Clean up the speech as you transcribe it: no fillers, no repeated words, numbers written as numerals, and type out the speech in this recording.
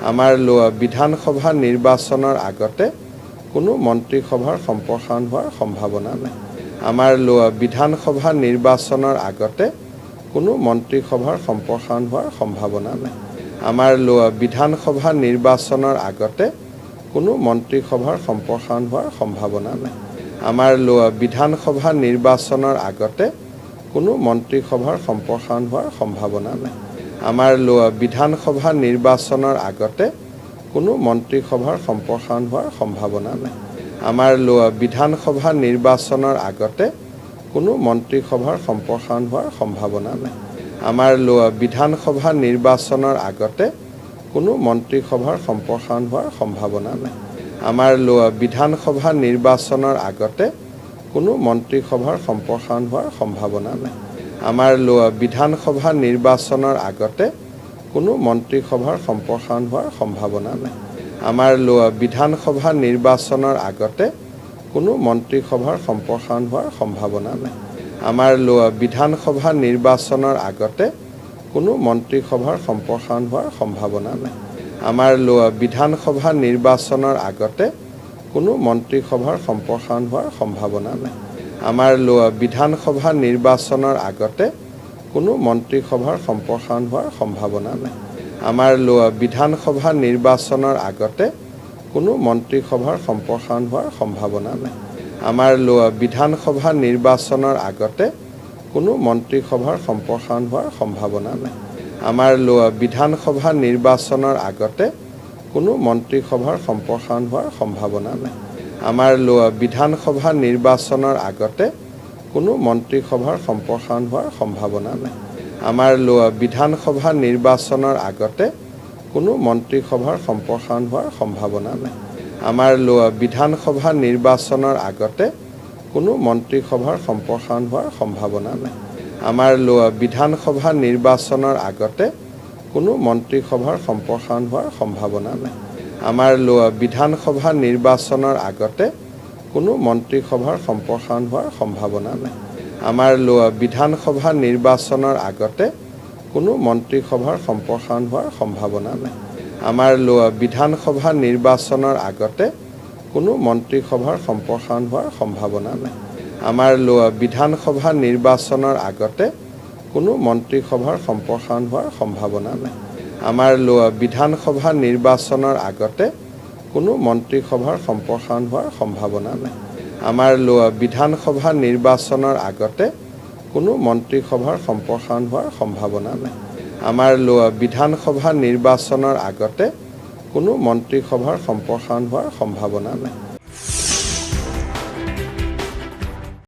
আমাৰ বিধানসভা নিৰ্বাচনৰ আগতে কোনো মন্ত্ৰীসভাৰ সম্প্ৰসাৰণ হোৱাৰ সম্ভাৱনা নাই। আমাৰ বিধানসভা নিৰ্বাচনৰ আগতে কোনো মন্ত্ৰীসভাৰ সম্প্ৰসাৰণ হোৱাৰ সম্ভাৱনা নাই। আমাৰ বিধানসভা নিৰ্বাচনৰ আগতে কোনো মন্ত্ৰীসভাৰ সম্প্ৰসাৰণ হোৱাৰ সম্ভাৱনা নাই। আমাৰ বিধানসভা নিৰ্বাচনৰ আগতে কোনো মন্ত্ৰীসভাৰ সম্প্ৰসাৰণ হোৱাৰ সম্ভাৱনা নাই। আমাৰ বিধানসভা নিৰ্বাচনৰ আগতে কোনো মন্ত্ৰীসভাৰ সম্প্ৰসাৰণ হোৱাৰ সম্ভাৱনা নাই। আমাৰ বিধানসভা নিৰ্বাচনৰ আগতে কোনো মন্ত্ৰীসভাৰ সম্প্ৰসাৰণ হোৱাৰ সম্ভাৱনা নাই। আমাৰ বিধানসভা নিৰ্বাচনৰ আগতে কোনো মন্ত্ৰীসভাৰ সম্প্ৰসাৰণ হোৱাৰ সম্ভাৱনা নাই। আমাৰ বিধানসভা নিৰ্বাচনৰ আগতে কোনো মন্ত্ৰীসভাৰ সম্প্ৰসাৰণ হোৱাৰ সম্ভাৱনা নাই। আমাৰ বিধানসভা নিৰ্বাচনৰ আগতে কোনো মন্ত্ৰীসভাৰ সম্প্ৰসাৰণ হোৱাৰ সম্ভাৱনা নাই। আমাৰ বিধানসভা নিৰ্বাচনৰ আগতে কোনো মন্ত্ৰীসভাৰ সম্প্ৰসাৰণ হোৱাৰ সম্ভাৱনা নাই। আমাৰ বিধানসভা নিৰ্বাচনৰ আগতে কোনো মন্ত্ৰীসভাৰ সম্প্ৰসাৰণ হোৱাৰ সম্ভাৱনা নাই। আমাৰ বিধানসভা নিৰ্বাচনৰ আগতে কোনো মন্ত্ৰীসভাৰ সম্প্ৰসাৰণ হোৱাৰ সম্ভাৱনা নাই। আমাৰ বিধানসভা নিৰ্বাচনৰ আগতে কোনো মন্ত্ৰীসভাৰ সম্প্ৰসাৰণ হোৱাৰ সম্ভাৱনা নাই। আমাৰ বিধানসভা নিৰ্বাচনৰ আগতে কোনো মন্ত্ৰীসভাৰ সম্প্ৰসাৰণ হোৱাৰ সম্ভাৱনা নাই। আমাৰ বিধানসভা নিৰ্বাচনৰ আগতে কোনো মন্ত্ৰীসভাৰ সম্প্ৰসাৰণ হোৱাৰ সম্ভাৱনা নাই। আমাৰ বিধানসভা নিৰ্বাচনৰ আগতে কোনো মন্ত্ৰীসভাৰ সম্প্ৰসাৰণ হোৱাৰ সম্ভাৱনা নাই। আমাৰ বিধানসভা নিৰ্বাচনৰ আগতে কোনো মন্ত্ৰীসভাৰ সম্প্ৰসাৰণ হোৱাৰ সম্ভাৱনা নাই। আমাৰ বিধানসভা নিৰ্বাচনৰ আগতে কোনো মন্ত্ৰীসভাৰ সম্প্ৰসাৰণ হোৱাৰ সম্ভাৱনা নাই। আমাৰ বিধানসভা নিৰ্বাচনৰ আগতে কোনো মন্ত্ৰীসভাৰ সম্প্ৰসাৰণ হোৱাৰ সম্ভাৱনা নাই। আমাৰ বিধানসভা নিৰ্বাচনৰ আগতে কোনো মন্ত্ৰীসভাৰ সম্প্ৰসাৰণ হোৱাৰ সম্ভাৱনা নাই। আমাৰ বিধানসভা নিৰ্বাচনৰ আগতে কোনো মন্ত্ৰীসভাৰ সম্প্ৰসাৰণ হোৱাৰ সম্ভাৱনা নাই। আমাৰ বিধানসভা নিৰ্বাচনৰ আগতে কোনো মন্ত্ৰীসভাৰ সম্প্ৰসাৰণ হোৱাৰ সম্ভাৱনা নাই। আমাৰ বিধানসভা নিৰ্বাচনৰ আগতে কোনো মন্ত্ৰীসভাৰ সম্প্ৰসাৰণ হোৱাৰ সম্ভাৱনা নাই। আমাৰ বিধানসভা নিৰ্বাচনৰ আগতে কোনো মন্ত্ৰীসভাৰ সম্প্ৰসাৰণ হোৱাৰ সম্ভাৱনা নাই। আমাৰ বিধানসভা নিৰ্বাচনৰ আগতে কোনো মন্ত্ৰীসভাৰ সম্প্ৰসাৰণ হোৱাৰ সম্ভাৱনা নাই। আমাৰ বিধানসভা নিৰ্বাচনৰ আগতে কোনো মন্ত্ৰীসভাৰ সম্প্ৰসাৰণ হোৱাৰ সম্ভাৱনা নাই। আমাৰ বিধানসভা নিৰ্বাচনৰ আগতে কোনো মন্ত্ৰীসভাৰ সম্প্ৰসাৰণ হোৱাৰ সম্ভাৱনা নাই।